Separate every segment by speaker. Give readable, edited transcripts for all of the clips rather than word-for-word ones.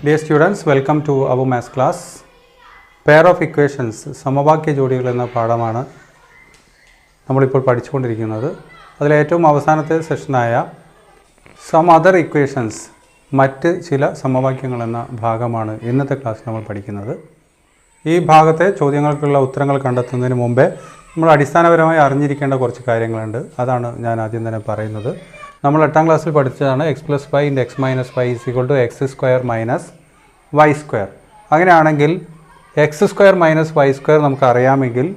Speaker 1: Dear students, welcome to our maths class. Pair of equations, സമവാക്യ ജോഡികൾ എന്ന പാഠമാണ് നമ്മളിപ്പോൾ പഠിച്ചുകൊണ്ടിരിക്കുന്നത്. അതിലെ ഏറ്റവും അവസാനത്തെ സെഷനായ some other equations, മറ്റ് ചില സമവാക്യങ്ങൾ എന്ന ഭാഗമാണ് ഇന്നത്തെ ക്ലാസ്സിൽ നമ്മൾ പഠിക്കുന്നത്. ഈ ഭാഗത്തെ ചോദ്യങ്ങൾക്കുള്ള ഉത്തരങ്ങൾ കണ്ടെത്തുന്നതിന് മുമ്പേ നമ്മൾ അടിസ്ഥാനപരമായി അറിഞ്ഞിരിക്കേണ്ട കുറച്ച് കാര്യങ്ങളുണ്ട്. അതാണ് ഞാൻ ആദ്യം തന്നെ പറയുന്നത്. നമ്മൾ 8ാം ക്ലാസ്സിൽ പഠിച്ചതാണ് x plus y into x minus y is equal to x square minus y square. അങ്ങനെയാണെങ്കിൽ x square minus y square നമുക്ക് അറിയാമെങ്കിൽ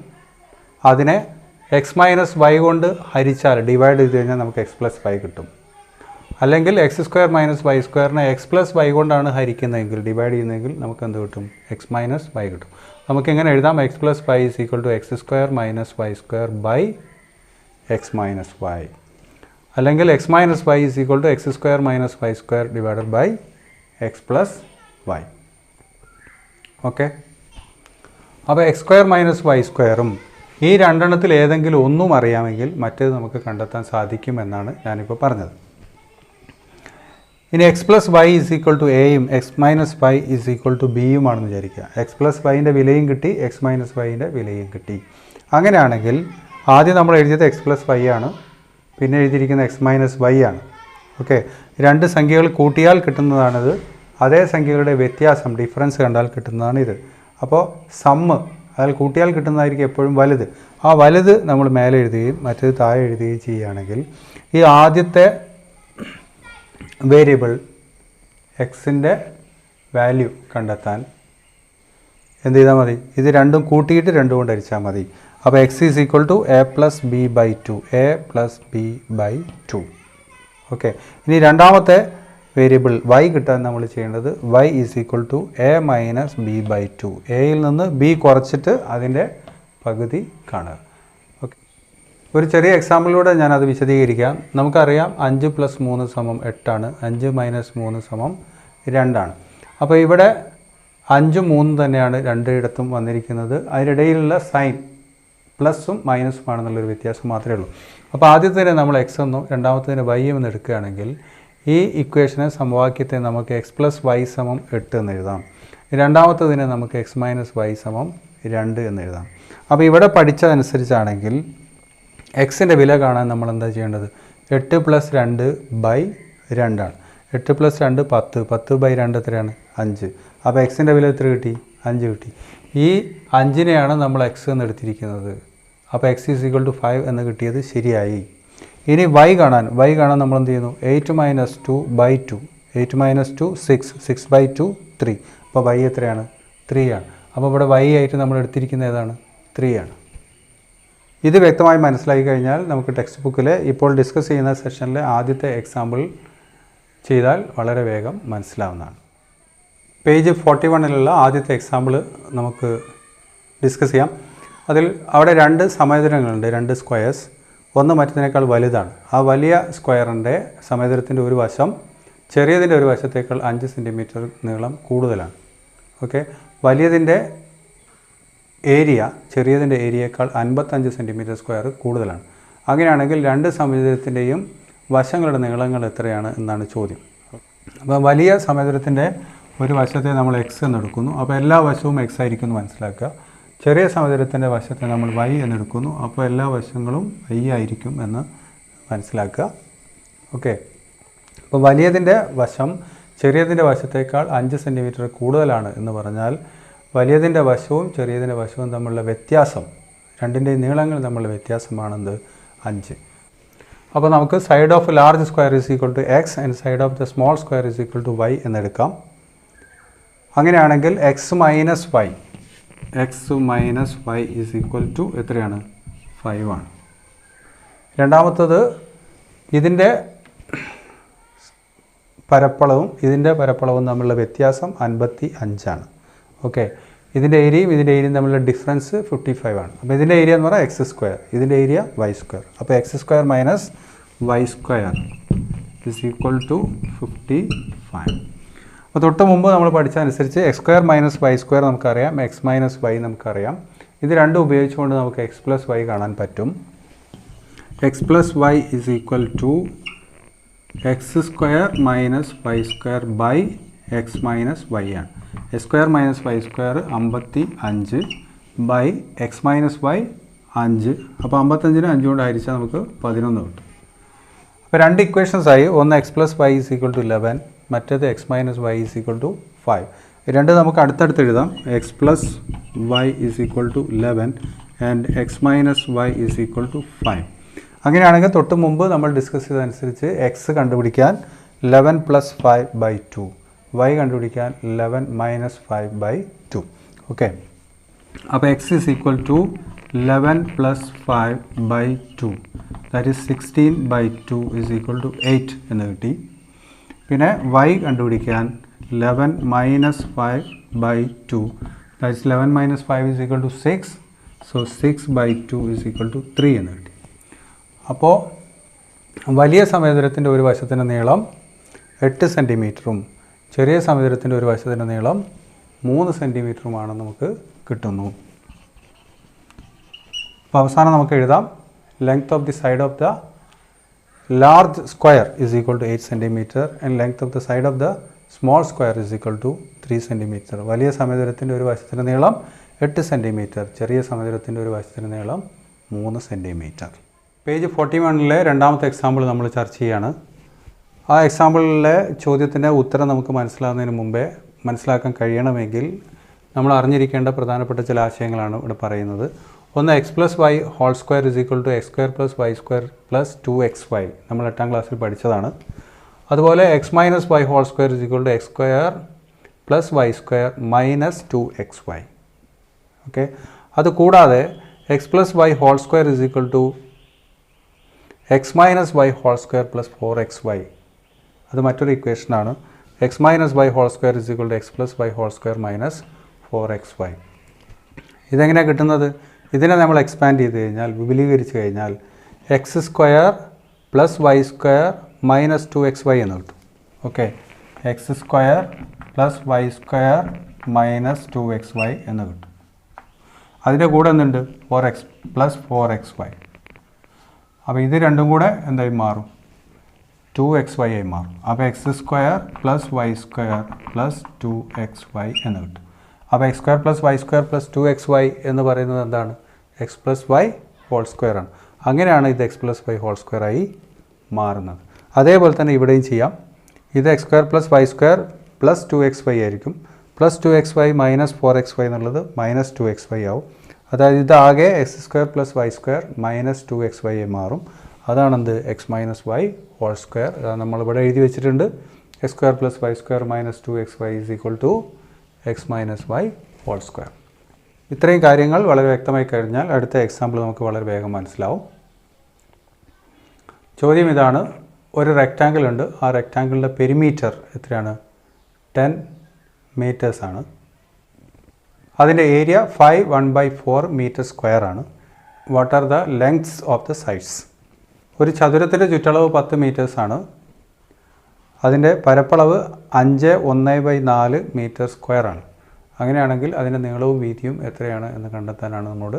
Speaker 1: അതിനെ x minus y കൊണ്ട് ഹരിച്ചാൽ ഡിവൈഡ് ചെയ്ത് കഴിഞ്ഞാൽ നമുക്ക് x plus y കിട്ടും. അല്ലെങ്കിൽ x square minus y square-നെ x plus y കൊണ്ടാണ് ഹരിക്കുന്നതെങ്കിൽ ഡിവൈഡ് ചെയ്യുന്നതെങ്കിൽ നമുക്ക് എന്ത് കിട്ടും? x minus y കിട്ടും. നമുക്കെങ്ങനെ എഴുതാം? x plus y is equal to x square minus y square by x minus y. അല്ലെങ്കിൽ x minus y is equal to x square minus y square divided by x plus y. Okay, അപ്പോൾ x square minus y square-ഉം ഈ രണ്ടെണ്ണത്തിൽ ഏതെങ്കിലും ഒന്നും അറിയാമെങ്കിൽ മറ്റേത് നമുക്ക് കണ്ടെത്താൻ സാധിക്കുമെന്നാണ് ഞാനിപ്പോൾ പറഞ്ഞത്. ഇനി x plus y is equal to എയും x minus y is equal to ബിയുമാണെന്ന് വിചാരിക്കുക. എക്സ് പ്ലസ് വൈൻ്റെ വിലയും കിട്ടി, എക്സ് മൈനസ് വൈൻ്റെ വിലയും കിട്ടി. അങ്ങനെയാണെങ്കിൽ ആദ്യം നമ്മൾ എഴുതിയത് എക്സ് പ്ലസ് വൈ ആണ്, പിന്നെ എഴുതിയിരിക്കുന്ന എക്സ് മൈനസ് വൈ ആണ്. ഓക്കെ, രണ്ട് സംഖ്യകൾ കൂട്ടിയാൽ കിട്ടുന്നതാണിത്. അതേ സംഖ്യകളുടെ വ്യത്യാസം ഡിഫറൻസ് കണ്ടാൽ കിട്ടുന്നതാണിത്. അപ്പോൾ സമ്മ് അതിൽ കൂട്ടിയാൽ കിട്ടുന്നതായിരിക്കും എപ്പോഴും വലുത്. ആ വലുത് നമ്മൾ മേലെ എഴുതുകയും മറ്റേത് താഴെ എഴുതുകയും ചെയ്യുകയാണെങ്കിൽ ഈ ആദ്യത്തെ വേരിയബിൾ എക്സിൻ്റെ വാല്യൂ കണ്ടെത്താൻ എന്ത് ചെയ്താൽ മതി? ഇത് രണ്ടും കൂട്ടിയിട്ട് രണ്ടും കൊണ്ട് ഹരിച്ചാൽ മതി. അപ്പോൾ x is equal to a plus b by two, a plus b by two. Okay, ഇനി രണ്ടാമത്തെ വേരിയബിൾ വൈ കിട്ടാൻ നമ്മൾ ചെയ്യേണ്ടത് y is equal to a minus b by two. എയിൽ നിന്ന് ബി കുറച്ചിട്ട് അതിൻ്റെ പകുതി കാണുക. ഓക്കെ, ഒരു ചെറിയ എക്സാമ്പിളിലൂടെ ഞാനത് വിശദീകരിക്കാം. നമുക്കറിയാം 5 + 3 = 8 ആണ്, 5 - 3 = 2 ആണ്. അപ്പോൾ ഇവിടെ 5 3 തന്നെയാണ് രണ്ടിടത്തും വന്നിരിക്കുന്നത്. അതിനിടയിലുള്ള സൈൻ പ്ലസും മൈനസും ആണെന്നുള്ളൊരു വ്യത്യാസം മാത്രമേ ഉള്ളൂ. അപ്പോൾ ആദ്യത്തേന് നമ്മൾ എക്സ് എന്നും രണ്ടാമത്തേന് വൈ എന്ന് എടുക്കുകയാണെങ്കിൽ ഈ ഇക്വേഷനെ സമവാക്യത്തെ നമുക്ക് x + y = 8 എന്ന് എഴുതാം. രണ്ടാമത്തതിനെ നമുക്ക് x - y = 2 എന്ന് എഴുതാം. അപ്പോൾ ഇവിടെ പഠിച്ചതനുസരിച്ചാണെങ്കിൽ എക്സിൻ്റെ വില കാണാൻ നമ്മൾ എന്താ ചെയ്യേണ്ടത്? 8 + 2 / 2 ആണ്. 8 + 2 10, 10/2 എത്രയാണ്? 5. അപ്പോൾ എക്സിൻ്റെ വില എത്ര കിട്ടി? 5 കിട്ടി. ഈ 5നെയാണ് നമ്മൾ എക്സ് എന്ന് എടുത്തിരിക്കുന്നത്. അപ്പോൾ x = 5 എന്ന് കിട്ടിയത് ശരിയായി. ഇനി y കാണാൻ നമ്മൾ എന്ത് ചെയ്യുന്നു? 8 - 2 / 2, 8 - 2 6, 6/2 3. അപ്പോൾ y എത്രയാണ്? 3 ആണ്. അപ്പോൾ ഇവിടെ y ആയിട്ട് നമ്മൾ എടുത്തിരിക്കുന്നത് ഏതാണ്? 3 ആണ്. ഇത് വ്യക്തമായി മനസ്സിലാക്കി കഴിഞ്ഞാൽ നമുക്ക് ടെക്സ്റ്റ് ബുക്കിലെ ഇപ്പോൾ ഡിസ്കസ് ചെയ്യുന്ന സെഷനിലെ ആദ്യത്തെ എക്സാമ്പിൾ ചെയ്താൽ വളരെ വേഗം മനസ്സിലാവുന്നതാണ്. പേജ് 41-ലുള്ള ആദ്യത്തെ എക്സാമ്പിൾ നമുക്ക് ഡിസ്കസ് ചെയ്യാം. അതിൽ അവിടെ 2 സമചതുരങ്ങളുണ്ട്, 2 സ്ക്വയേഴ്സ്. ഒന്ന് മറ്റതിനേക്കാൾ വലുതാണ്. ആ വലിയ സ്ക്വയറിൻ്റെ സമചതുരത്തിൻ്റെ ഒരു വശം ചെറിയതിൻ്റെ ഒരു വശത്തേക്കാൾ 5 സെൻറ്റിമീറ്റർ നീളം കൂടുതലാണ്. ഓക്കെ, വലിയതിൻ്റെ ഏരിയ ചെറിയതിൻ്റെ ഏരിയയേക്കാൾ 55 സെൻറ്റിമീറ്റർ സ്ക്വയർ കൂടുതലാണ്. അങ്ങനെയാണെങ്കിൽ രണ്ട് സമചതുരത്തിൻ്റെയും വശങ്ങളുടെ നീളങ്ങൾ എത്രയാണ് എന്നാണ് ചോദ്യം. അപ്പോൾ വലിയ സമചതുരത്തിൻ്റെ ഒരു വശത്തെ നമ്മൾ എക്സ് എന്നെടുക്കുന്നു. അപ്പോൾ എല്ലാ വശവും എക്സ് ആയിരിക്കും എന്ന് മനസ്സിലാക്കുക. ചെറിയ സമചതുരത്തിൻ്റെ വശത്തെ നമ്മൾ y എന്നെടുക്കുന്നു. അപ്പോൾ എല്ലാ വശങ്ങളും y ആയിരിക്കും എന്ന് മനസ്സിലാക്കുക. ഓക്കെ, അപ്പോൾ വലിയതിൻ്റെ വശം ചെറിയതിൻ്റെ വശത്തേക്കാൾ 5 സെൻറ്റിമീറ്റർ കൂടുതലാണ് എന്ന് പറഞ്ഞാൽ വലിയതിൻ്റെ വശവും ചെറിയതിൻ്റെ വശവും തമ്മിലുള്ള വ്യത്യാസം, രണ്ടിൻ്റെയും നീളങ്ങൾ തമ്മിലുള്ള വ്യത്യാസമാണെന്ത്? 5. അപ്പോൾ നമുക്ക് side of large square is equal to x and side of the small square is equal to y എന്നെടുക്കാം. അങ്ങനെയാണെങ്കിൽ x minus y is equal to എത്രയാണ്? 5 ആണ്. രണ്ടാമത്തത് ഇതിൻ്റെ പരപ്പളവും ഇതിൻ്റെ പരപ്പളവും തമ്മിലുള്ള വ്യത്യാസം 55 ആണ്. ഓക്കെ, ഇതിൻ്റെ ഏരിയയും തമ്മിലുള്ള ഡിഫറൻസ് 55 ആണ്. അപ്പോൾ ഇതിൻ്റെ ഏരിയ എന്ന് പറഞ്ഞാൽ x², ഇതിൻ്റെ ഏരിയ y². അപ്പോൾ x² minus y² is equal to 55. അപ്പോൾ തൊട്ട് മുമ്പ് നമ്മൾ പഠിച്ചതനുസരിച്ച് x² മൈനസ് y² നമുക്കറിയാം, x മൈനസ് y നമുക്കറിയാം. ഇത് രണ്ടും ഉപയോഗിച്ചുകൊണ്ട് നമുക്ക് x + y കാണാൻ പറ്റും. x + y is equal to x² - y² x minus y ആണ്. X square minus y square 55 by x minus y 5. അപ്പോൾ 55-നെ 5 കൊണ്ട് ഹരിച്ചാൽ നമുക്ക് 11 കിട്ടും. അപ്പോൾ രണ്ട് ഇക്വേഷൻസ് ആയി. ഒന്ന് x plus y is equal to 11, മറ്റേത് x minus y is equal to 5. രണ്ട് നമുക്ക് അടുത്തടുത്ത് എഴുതാം. X plus y is equal to 11 and x minus y is equal to 5. അങ്ങനെയാണെങ്കിൽ തൊട്ട് മുമ്പ് നമ്മൾ ഡിസ്കസ് ചെയ്തതനുസരിച്ച് എക്സ് കണ്ടുപിടിക്കാൻ 11 പ്ലസ് 5 ബൈ 2, വൈ കണ്ടുപിടിക്കാൻ 11 മൈനസ് 5 ബൈ 2. ഓക്കെ, അപ്പോൾ x is equal to 11 plus 5 by 2, that is 16 by 2 is equal to 8 എന്ന് കിട്ടി. പിന്നെ വൈ കണ്ടുപിടിക്കാൻ 11 minus 5 by 2, that is 11 minus 5 is equal to 6, so 6 by 2 is equal to 3 എന്ന് കിട്ടി. അപ്പോൾ വലിയ സമചതുരത്തിൻ്റെ ഒരു വശത്തിൻ്റെ നീളം 8 സെൻറ്റിമീറ്ററും ചെറിയ സമചതുരത്തിൻ്റെ ഒരു വശത്തിൻ്റെ നീളം 3 സെൻറ്റിമീറ്ററുമാണ് നമുക്ക് കിട്ടുന്നു. അപ്പോൾ അവസാനം നമുക്ക് എഴുതാം length of the side of the large square is equal to 8 centimetre and length of the side of the small square is equal to 3 centimetre. വലിയ സമചതുരത്തിൻ്റെ ഒരു വശത്തിൻ്റെ നീളം 8 സെൻറ്റിമീറ്റർ, ചെറിയ സമചതുരത്തിൻ്റെ ഒരു വശത്തിൻ്റെ നീളം 3 സെൻറ്റിമീറ്റർ. പേജ് 41-ലെ രണ്ടാമത്തെ എക്സാമ്പിൾ നമ്മൾ ചർച്ച ചെയ്യുകയാണ്. ആ എക്സാമ്പിളിലെ ചോദ്യത്തിൻ്റെ ഉത്തരം നമുക്ക് മനസ്സിലാകുന്നതിന് മുമ്പേ മനസ്സിലാക്കാൻ കഴിയണമെങ്കിൽ നമ്മൾ അറിഞ്ഞിരിക്കേണ്ട പ്രധാനപ്പെട്ട ചില ആശയങ്ങളാണ് ഇവിടെ പറയുന്നത്. ഒന്ന്, x plus y whole square is equal to x square plus y square plus 2xy, നമ്മൾ 8ാം ക്ലാസ്സിൽ പഠിച്ചതാണ്. അതുപോലെ x minus y whole square is equal to x square plus y square minus 2xy. Okay, അതുകൂടാതെ x plus y whole square is equal to x minus y whole square plus 4xy, അത് മറ്റൊരു ഇക്വേഷനാണ്. X minus y whole square is equal to x plus y whole square minus 4xy. ഇതെങ്ങനെയാണ് കിട്ടുന്നത്? ഇതിനെ നമ്മൾ expand ചെയ്ത് കഴിഞ്ഞാൽ, വിപുലീകരിച്ച് കഴിഞ്ഞാൽ x square plus y square minus 2xy എന്ന് കിട്ടും. Okay, x square plus y square minus 2xy എന്ന് കിട്ടും. അതിൻ്റെ കൂടെ എന്തുണ്ട്? 4x plus 4xy. അപ്പോൾ ഇത് രണ്ടും കൂടെ എന്തായി മാറും? 2xy ആയി മാറും. അപ്പോൾ x square plus y square plus 2xy എന്ന് കിട്ടും. അപ്പോൾ x square plus y square plus 2xy എന്ന് പറയുന്നത് എന്താണ്? X plus y whole square ആണ്. അങ്ങനെയാണ് ഇത് x plus y whole square ആയി മാറുന്നത്. അതേപോലെ തന്നെ ഇവിടെയും ചെയ്യാം. ഇത് x square plus y square plus 2xy ആയിരിക്കും. പ്ലസ് 2xy മൈനസ് 4xy എന്നുള്ളത് മൈനസ് 2xy ആവും. അതായത് ഇതാകെ x square plus y square minus 2xy ആയി മാറും. അതാണെന്ത്? X minus y whole square. നമ്മളിവിടെ എഴുതി വെച്ചിട്ടുണ്ട്. X square plus y square minus 2xy is equal to x minus y whole square. ഇത്രയും കാര്യങ്ങൾ വളരെ വ്യക്തമായി കഴിഞ്ഞാൽ അടുത്ത എക്സാമ്പിൾ നമുക്ക് വളരെ വേഗം മനസ്സിലാവും. ചോദ്യം ഇതാണ്. ഒരു റെക്റ്റാങ്കിൾ ഉണ്ട്. ആ റെക്റ്റാങ്കിളിൻ്റെ പെരിമീറ്റർ എത്രയാണ്? 10 മീറ്റേഴ്സ് ആണ്. അതിൻ്റെ ഏരിയ 5/1/4 മീറ്റർ സ്ക്വയർ ആണ്. What are the lengths of the sides? ഒരു ചതുരത്തിൻ്റെ ചുറ്റളവ് 10 മീറ്റേഴ്സ് ആണ്. അതിൻ്റെ പരപ്പളവ് 5/1/4 മീറ്റർ സ്ക്വയർ ആണ്. അങ്ങനെയാണെങ്കിൽ അതിൻ്റെ നീളവും വീതിയും എത്രയാണ് എന്ന് കണ്ടെത്താനാണ് നമ്മോട്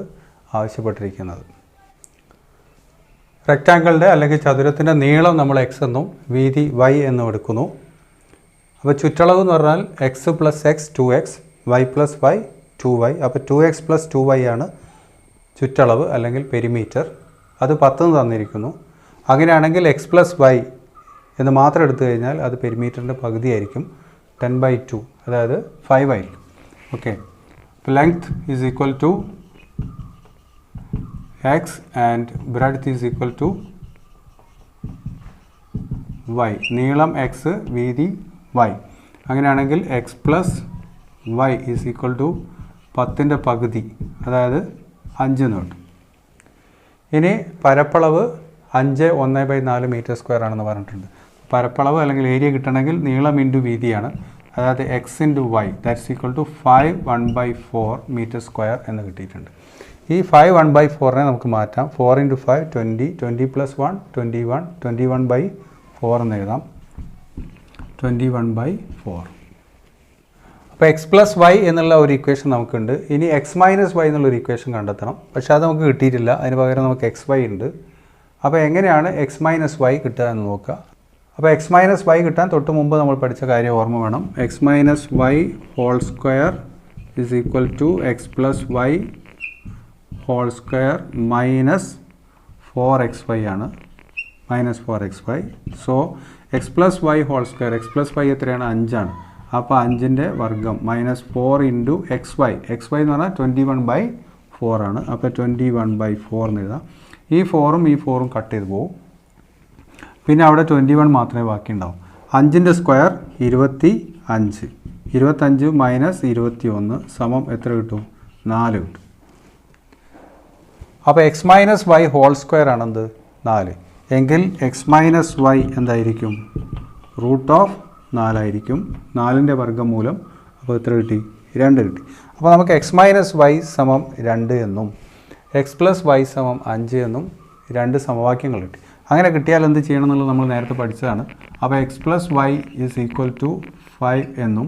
Speaker 1: ആവശ്യപ്പെട്ടിരിക്കുന്നത്. റെക്റ്റാങ്കിളിൻ്റെ അല്ലെങ്കിൽ ചതുരത്തിൻ്റെ നീളം നമ്മൾ x എന്നും വീതി y എന്നും എടുക്കുന്നു. അപ്പോൾ ചുറ്റളവ് എന്ന് പറഞ്ഞാൽ x plus x 2x, y plus y 2y. അപ്പോൾ 2x പ്ലസ് 2y ആണ് ചുറ്റളവ് അല്ലെങ്കിൽ പെരിമീറ്റർ. അത് 10 തന്നിരിക്കുന്നു. അങ്ങനെയാണെങ്കിൽ x പ്ലസ് y എന്ന് മാത്രം എടുത്തു കഴിഞ്ഞാൽ അത് പെരിമീറ്ററിൻ്റെ പകുതിയായിരിക്കും. 10/2, അതായത് 5 ആയിരിക്കും. Okay, length is equal to x and breadth is equal to y. നീളം x, വീതി y. അങ്ങനെയാണെങ്കിൽ x plus y is equal to 10ൻ്റെ പകുതി, അതായത് 5 എന്ന് കിട്ടും. ഇനി പരപ്പളവ് 5/1/4 മീറ്റർ സ്ക്വയർ ആണെന്ന് പറഞ്ഞിട്ടുണ്ട്. പരപ്പളവ് അല്ലെങ്കിൽ ഏരിയ കിട്ടണമെങ്കിൽ നീളം ഇൻറ്റു വീതിയാണ്. അതായത് x into y that's equal to 5/1/4 metre square എന്ന് കിട്ടിയിട്ടുണ്ട്. ഈ 5/1/4നെ നമുക്ക് മാറ്റാം. 4 × 5 20, 20 + 1 21, 21/4 എന്ന് എഴുതാം. 21/4. അപ്പോൾ എക്സ് പ്ലസ് വൈ എന്നുള്ള ഒരു ഇക്വേഷൻ നമുക്കുണ്ട്. ഇനി എക്സ് മൈനസ് വൈ എന്നുള്ളൊരു ഇക്വേഷൻ കണ്ടെത്തണം. പക്ഷേ അത് നമുക്ക് കിട്ടിയിട്ടില്ല. അതിന് പകരം നമുക്ക് എക്സ് വൈ ഉണ്ട്. അപ്പോൾ എങ്ങനെയാണ് എക്സ് മൈനസ് വൈ കിട്ടുക എന്ന് നോക്കുക. അപ്പോൾ എക്സ് മൈനസ് വൈ കിട്ടാൻ തൊട്ട് മുമ്പ് നമ്മൾ പഠിച്ച കാര്യം ഓർമ്മ വേണം. X minus y whole square is equal to x plus y whole square minus 4xy ആണ്. Minus 4xy. So x plus y whole square, x plus y എത്രയാണ്? 5 ആണ്. അപ്പോൾ 5ൻ്റെ വർഗ്ഗം minus 4 into x y. X y എന്ന് പറഞ്ഞാൽ 21/4 ആണ്. അപ്പോൾ 21/4 എന്ന് എഴുതാം. ഈ 4ഉം ഈ 4ഉം കട്ട് ചെയ്ത് പോകും. പിന്നെ അവിടെ 21 മാത്രമേ ബാക്കിയുണ്ടാവും. 5ൻ്റെ സ്ക്വയർ 25. 25 മൈനസ് 21 സമം എത്ര കിട്ടും? 4 കിട്ടും. അപ്പോൾ x minus y whole square ആണെന്ത്? 4. എങ്കിൽ എക്സ് മൈനസ് വൈ എന്തായിരിക്കും? റൂട്ട് ഓഫ് 4 ആയിരിക്കും. 4ൻ്റെ വർഗ്ഗമൂലം. അപ്പോൾ എത്ര കിട്ടി? 2 കിട്ടി. അപ്പോൾ നമുക്ക് എക്സ് മൈനസ് വൈ സമം 2 എന്നും എക്സ് പ്ലസ് വൈ സമം 5 എന്നും 2 സമവാക്യങ്ങൾ കിട്ടി. അങ്ങനെ കിട്ടിയാൽ എന്ത് ചെയ്യണം എന്നുള്ളത് നമ്മൾ നേരത്തെ പഠിച്ചതാണ്. അപ്പോൾ x plus y is equal to 5 എന്നും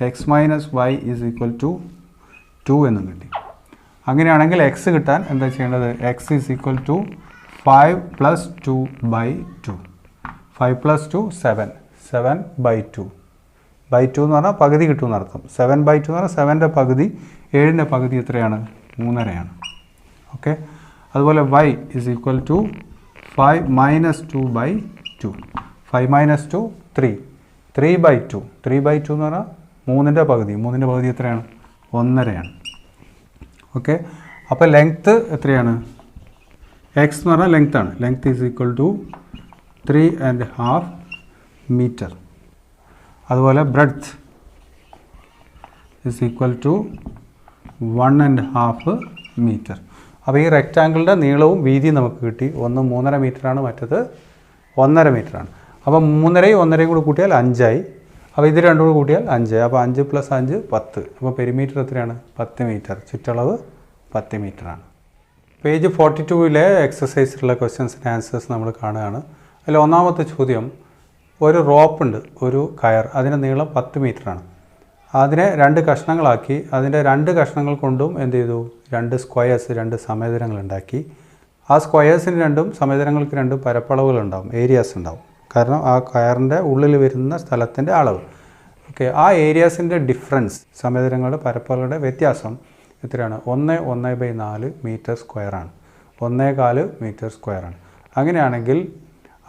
Speaker 1: x minus y is equal to 2 എന്നും കിട്ടി. അങ്ങനെയാണെങ്കിൽ എക്സ് കിട്ടാൻ എന്താ ചെയ്യേണ്ടത്? X is equal to 5 plus 2/2. 5 plus 2 7. 7/2. By 2 എന്ന് പറഞ്ഞാൽ പകുതി കിട്ടുമെന്ന് അർത്ഥം. 7/2 എന്ന് പറഞ്ഞാൽ 7ൻ്റെ പകുതി, 7ൻ്റെ പകുതി എത്രയാണ്? 3.5 ഓക്കെ. അതുപോലെ y is equal to 5 minus 2/2. 5 minus 2 3. 3/2. 3/2 എന്ന് പറഞ്ഞാൽ 3ൻ്റെ പകുതി. 3ൻ്റെ പകുതി എത്രയാണ്? 1.5. ഓക്കെ. അപ്പോൾ ലെങ്ത്ത് എത്രയാണ്? എക്സ് എന്ന് പറഞ്ഞാൽ ലെങ്ത് ആണ്. Length is equal to 3.5 metre. അതുപോലെ breadth is equal to 1.5 metre. അപ്പോൾ ഈ റെക്റ്റാങ്കിളിൻ്റെ നീളവും വീതിയും നമുക്ക് കിട്ടി. ഒന്ന് 3.5 മീറ്ററാണ്, മറ്റത് 1.5 മീറ്ററാണ്. അപ്പോൾ 3.5യും 1.5യും കൂടി കൂട്ടിയാൽ 5 ആയി. അപ്പോൾ ഇത് രണ്ടും കൂടി കൂട്ടിയാൽ 5 ആയി. അപ്പോൾ 5 + 5 10. അപ്പോൾ പെരിമീറ്റർ എത്രയാണ്? 10 മീറ്റർ. ചുറ്റളവ് 10 മീറ്ററാണ്. പേജ് 42-ലെ എക്സസൈസിലുള്ള ക്വസ്റ്റ്യൻസിൻ്റെ ആൻസേഴ്സ് നമ്മൾ കാണുകയാണ്. അതിൽ ഒന്നാമത്തെ ചോദ്യം, ഒരു റോപ്പുണ്ട്, ഒരു കയർ, അതിൻ്റെ നീളം 10 മീറ്ററാണ്. അതിനെ 2 കഷ്ണങ്ങളാക്കി അതിൻ്റെ 2 കഷ്ണങ്ങൾ കൊണ്ടും എന്ത് ചെയ്തു? 2 സ്ക്വയേഴ്സ്, 2 സമചതുരങ്ങൾ ഉണ്ടാക്കി. ആ സ്ക്വയേഴ്സിന് രണ്ടും സമചതുരങ്ങൾക്ക് 2 പരപ്പളവുകളുണ്ടാവും, ഏരിയാസ് ഉണ്ടാവും. കാരണം ആ കയറിൻ്റെ ഉള്ളിൽ വരുന്ന സ്ഥലത്തിൻ്റെ അളവ്. ഓക്കെ. ആ ഏരിയാസിൻ്റെ ഡിഫറൻസ്, സമചതുരങ്ങളുടെ പരപ്പളവുകളുടെ വ്യത്യാസം എത്രയാണ്? 1/4 മീറ്റർ സ്ക്വയറാണ്. 1.25 മീറ്റർ സ്ക്വയറാണ്. അങ്ങനെയാണെങ്കിൽ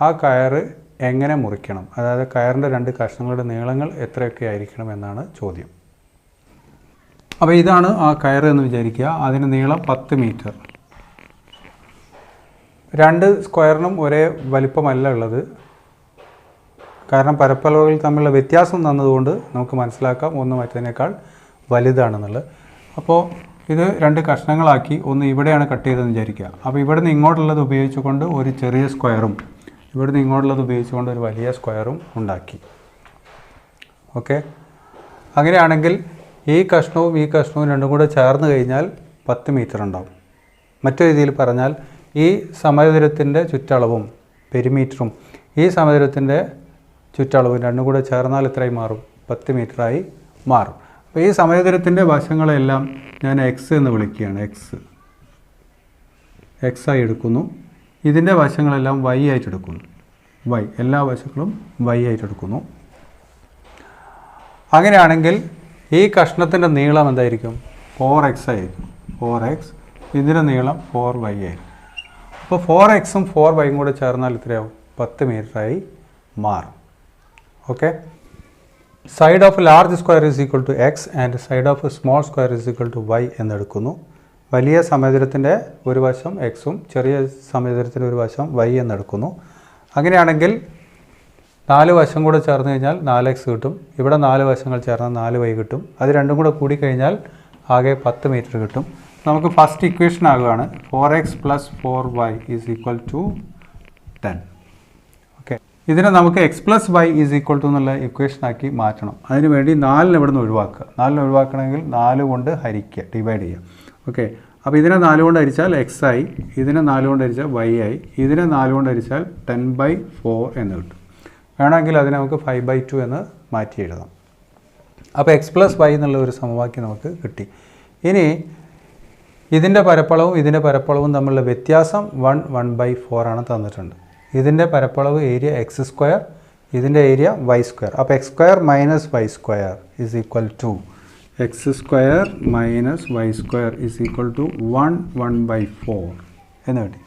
Speaker 1: ആ കയറ് എങ്ങനെ മുറിക്കണം? അതായത് കയറിൻ്റെ 2 കഷ്ണങ്ങളുടെ നീളങ്ങൾ എത്രയൊക്കെ ആയിരിക്കണം എന്നാണ് ചോദ്യം. അപ്പോൾ ഇതാണ് ആ കയറ് എന്ന് വിചാരിക്കുക. അതിന് നീളം 10 മീറ്റർ. 2 സ്ക്വയറിനും ഒരേ വലിപ്പമല്ല ഉള്ളത്. കാരണം പരപ്പളവുകൾ തമ്മിലുള്ള വ്യത്യാസം തന്നതുകൊണ്ട് നമുക്ക് മനസ്സിലാക്കാം ഒന്ന് മറ്റതിനേക്കാൾ വലുതാണെന്നുള്ളത്. അപ്പോൾ ഇത് 2 കഷ്ണങ്ങളാക്കി ഒന്ന് ഇവിടെയാണ് കട്ട് ചെയ്തതെന്ന് വിചാരിക്കുക. അപ്പോൾ ഇവിടെ നിന്ന് ഇങ്ങോട്ടുള്ളത് ഉപയോഗിച്ചുകൊണ്ട് ഒരു ചെറിയ സ്ക്വയറും ഇവിടെ നിന്ന് ഇങ്ങോട്ടുള്ളത് ഉപയോഗിച്ചുകൊണ്ട് ഒരു വലിയ സ്ക്വയറും ഉണ്ടാക്കി. ഓക്കെ. അങ്ങനെയാണെങ്കിൽ ഈ കഷ്ണവും ഈ കഷ്ണവും രണ്ടും കൂടെ ചേർന്ന് കഴിഞ്ഞാൽ 10 മീറ്റർ ഉണ്ടാവും. മറ്റൊരു രീതിയിൽ പറഞ്ഞാൽ ഈ സമചതുരത്തിൻ്റെ ചുറ്റളവും പെരിമീറ്ററും ഈ സമചതുരത്തിൻ്റെ ചുറ്റളവും രണ്ടും കൂടെ ചേർന്നാൽ എത്രയായി മാറും? 10 മീറ്ററായി മാറും. അപ്പോൾ ഈ സമചതുരത്തിൻ്റെ വശങ്ങളെല്ലാം ഞാൻ എക്സ് എന്ന് വിളിക്കുകയാണ്. എക്സ് ആയി എടുക്കുന്നു. ഇതിൻ്റെ വശങ്ങളെല്ലാം വൈ ആയിട്ട് എടുക്കുന്നു. എല്ലാ വശങ്ങളും വൈ ആയിട്ട് എടുക്കുന്നു. അങ്ങനെയാണെങ്കിൽ ഈ കഷ്ണത്തിൻ്റെ നീളം എന്തായിരിക്കും? 4x ആയിരിക്കും. 4x. ഇതിൻ്റെ നീളം 4y ആയിരിക്കും. അപ്പോൾ 4xഉം 4yയും കൂടെ ചേർന്നാൽ എത്രയാവും? 10 മീറ്ററായി മാറും. Okay. Side of large square is equal to x and side of small square is equal to y എന്നെടുക്കുന്നു. വലിയ സമചതുരത്തിൻ്റെ ഒരു വശം എക്സും ചെറിയ സമചതുരത്തിൻ്റെ ഒരു വശം വൈ എന്നെടുക്കുന്നു. അങ്ങനെയാണെങ്കിൽ 4 വശം കൂടെ ചേർന്ന് കഴിഞ്ഞാൽ 4x കിട്ടും. ഇവിടെ 4 വശങ്ങൾ ചേർന്നാൽ 4y കിട്ടും. അത് രണ്ടും കൂടെ കൂടിക്കഴിഞ്ഞാൽ ആകെ 10 മീറ്റർ കിട്ടും. നമുക്ക് ഫസ്റ്റ് ഇക്വേഷൻ ആകുകയാണ് 4x + 4y is equal to 10. Okay. ഇതിനെ നമുക്ക് x + y is equal to എന്നുള്ള ഇക്വേഷനാക്കി മാറ്റണം. അതിന് വേണ്ടി 4 ഇവിടെ നിന്ന് ഒഴിവാക്കുക. 4 ഒഴിവാക്കണമെങ്കിൽ 4 കൊണ്ട് ഹരിക്കുക, ഡിവൈഡ് ചെയ്യുക. ഓക്കെ. അപ്പോൾ ഇതിനെ 4 കൊണ്ട് ഹരിച്ചാൽ x ആയി, ഇതിനെ 4 കൊണ്ട് ഹരിച്ചാൽ y ആയി, ഇതിനെ 4 കൊണ്ട് ഹരിച്ചാൽ 10/4 എന്ന് കിട്ടും. വേണമെങ്കിൽ അതിനെ നമുക്ക് 5/2 എന്ന് മാറ്റി എഴുതാം. അപ്പോൾ x + y എന്നുള്ള ഒരു സമവാക്യം നമുക്ക് കിട്ടി. ഇനി ഇതിൻ്റെ പരപ്പളവും ഇതിൻ്റെ പരപ്പളവും തമ്മിലുള്ള വ്യത്യാസം 1/4 ആണ് തന്നിട്ടുണ്ട്. ഇതിൻ്റെ പരപ്പളവ് ഏരിയ x², ഇതിൻ്റെ ഏരിയ വൈ സ്ക്വയർ. അപ്പോൾ x square minus y square is equal to x square minus y square is equal to 1/4 എന്ന് കിട്ടി.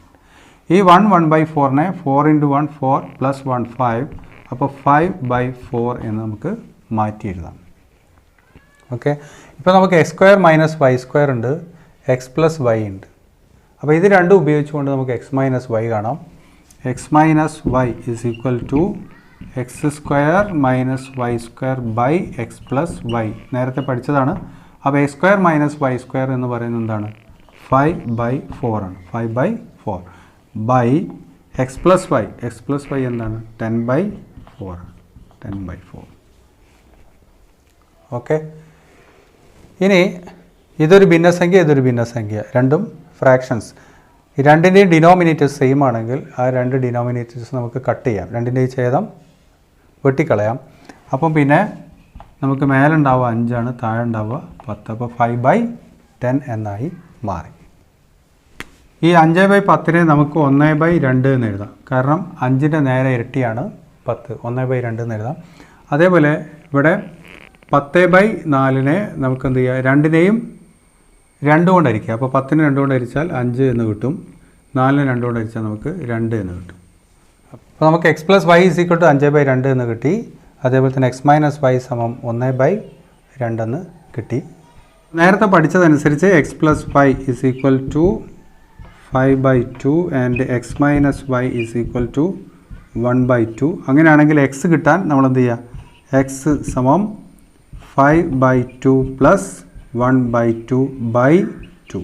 Speaker 1: ഈ 1/4നെ 4 × 1 4 + 1 5. അപ്പോൾ 5/4 എന്ന് നമുക്ക് മാറ്റി എഴുതാം. ഓക്കെ, ഇപ്പോൾ നമുക്ക് x square minus y square ഉണ്ട്, എക്സ് പ്ലസ് വൈ ഉണ്ട്. അപ്പോൾ ഇത് രണ്ടും ഉപയോഗിച്ചുകൊണ്ട് നമുക്ക് എക്സ് മൈനസ് വൈ കാണാം. X minus y is equal to x square minus y square by x plus y. നേരത്തെ പഠിച്ചതാണ്. അപ്പോൾ x square minus y square എന്ന് പറയുന്നത് എന്താണ്? 5/4 ആണ്. 5/4 by x plus y. X plus y എന്താണ്? 10/4. 10/4. ഓക്കെ, ഇനി ഇതൊരു ഭിന്നസംഖ്യ, ഇതൊരു ഭിന്നസംഖ്യ, രണ്ടും ഫ്രാക്ഷൻസ്. ഈ രണ്ടിൻ്റെയും ഡിനോമിനേറ്റേഴ്സ് സെയിം ആണെങ്കിൽ ആ രണ്ട് ഡിനോമിനേറ്റേഴ്സ് നമുക്ക് കട്ട് ചെയ്യാം. രണ്ടിൻ്റെയും ഛേദം വെട്ടിക്കളയാം. അപ്പം പിന്നെ നമുക്ക് മേലുണ്ടാവുക 5 ആണ്, താഴെ ഉണ്ടാവുക 10. അപ്പോൾ 5/10 എന്നായി മാറി. ഈ 5/10നെ നമുക്ക് 1/2 എന്ന് എഴുതാം. കാരണം 5ൻ്റെ നേരെ ഇരട്ടിയാണ് 10. 1/2 എന്ന് എഴുതാം. അതേപോലെ ഇവിടെ 10/4നെ നമുക്ക് എന്ത് ചെയ്യുക? രണ്ടിനെയും 2 കൊണ്ട് ഹരിക്കുക. അപ്പോൾ 10നെ 2 കൊണ്ട് ഹരിച്ചാൽ 5 എന്ന് കിട്ടും. 4നെ 2 കൊണ്ട് ഹരിച്ചാൽ നമുക്ക് 2 എന്ന് കിട്ടും. അപ്പോൾ നമുക്ക് x plus y is equal to 5/2 എന്ന് കിട്ടി. അതേപോലെ തന്നെ എക്സ് മൈനസ് വൈ സമം 1/2 എന്ന് കിട്ടി. നേരത്തെ പഠിച്ചതനുസരിച്ച് x plus y is equal to 5/2 and x minus y is equal to 1/2. അങ്ങനെയാണെങ്കിൽ എക്സ് കിട്ടാൻ നമ്മൾ എന്ത് ചെയ്യുക? എക്സ് സമം 5/2 പ്ലസ് 1/2/2.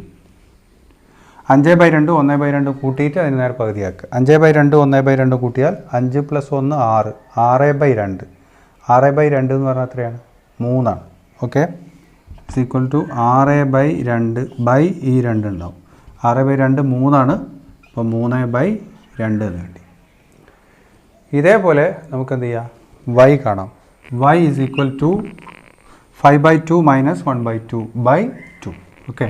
Speaker 1: 5/2 1/2 കൂട്ടിയിട്ട് അതിന് നേരെ പകുതിയാക്കുക. 5/2 1/2 കൂട്ടിയാൽ 5 + 1 6. 6/2. 6/2 എന്ന് പറഞ്ഞാൽ എത്രയാണ്? 3 ആണ്. Okay, is equal to 6/2 by ഈ 2 ഉണ്ടാവും. 6/2 3 ആണ്. അപ്പോൾ 3/2 എന്ന് കിട്ടി. ഇതേപോലെ നമുക്ക് എന്ത് ചെയ്യാം? y കാണാം. y is equal to 5/2 minus 1/2/2. Okay,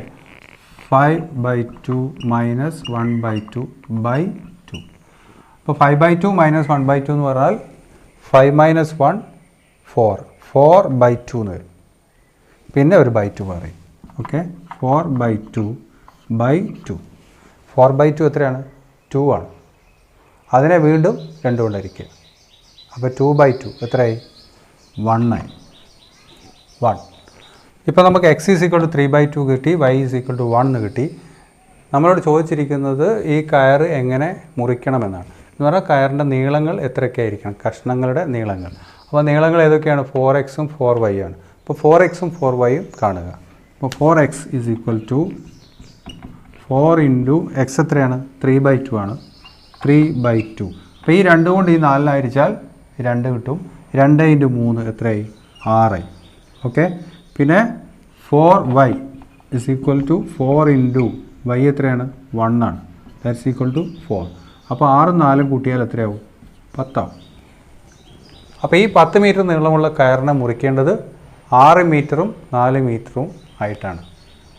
Speaker 1: 5/2 minus 1/2/2. അപ്പോൾ 5/2 മൈനസ് 1/2 എന്ന് പറഞ്ഞാൽ 5 മൈനസ് 1 4. 4/2 എന്ന് വരും. പിന്നെ ഒരു /2 പറയും. ഓക്കെ, 4/2/2. 4/2 എത്രയാണ്? 2 ആണ്. അതിനെ വീണ്ടും 2 കൊണ്ട് ഹരിക്കുക. അപ്പോൾ 2/2 എത്രയായി? 1 ആയി. 1. ഇപ്പോൾ നമുക്ക് x = 3/2 കിട്ടി, y = 1 എന്ന് കിട്ടി. നമ്മളോട് ചോദിച്ചിരിക്കുന്നത് ഈ കയർ എങ്ങനെ മുറിക്കണമെന്നാണ്. എന്ന് പറഞ്ഞാൽ കയറിൻ്റെ നീളങ്ങൾ എത്രയൊക്കെ ആയിരിക്കണം? കഷ്ണങ്ങളുടെ നീളങ്ങൾ. അപ്പോൾ നീളങ്ങൾ ഏതൊക്കെയാണ്? 4x-ഉം 4y ആണ്. അപ്പോൾ 4x-ഉം 4y-യും കാണുക. അപ്പോൾ 4x = 4 × x എത്രയാണ്? 3/2 ആണ്. 3/2. അപ്പോൾ ഈ 2 കൊണ്ട് ഈ 4 ഹരിച്ചാൽ 2 കിട്ടും. 2 × 3 എത്രയായി? 6 ആയി. ഓക്കെ, പിന്നെ 4y = 4 × y എത്രയാണ്? 1 ആണ്. That's equal to 4. അപ്പോൾ 6 4 കൂട്ടിയാൽ എത്രയാവും? 10 ആവും. അപ്പോൾ ഈ 10 മീറ്റർ നീളമുള്ള കയറിനെ മുറിക്കേണ്ടത് 6 മീറ്ററും 4 മീറ്ററും ആയിട്ടാണ്.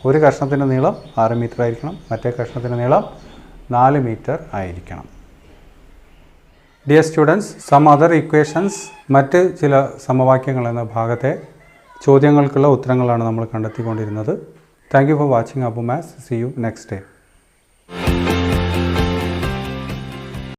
Speaker 1: ഒരു കഷ്ണത്തിൻ്റെ നീളം 6 മീറ്റർ ആയിരിക്കണം, മറ്റേ കഷ്ണത്തിൻ്റെ നീളം 4 മീറ്റർ ആയിരിക്കണം. Dear students, some other equations, മറ്റ് ചില സമവാക്യങ്ങൾ എന്ന ഭാഗത്തെ ചോദ്യങ്ങൾക്കുള്ള ഉത്തരങ്ങളാണ് നമ്മൾ കണ്ടെത്തിക്കൊണ്ടിരുന്നത്. Thank you for watching Abu maths. See you next day.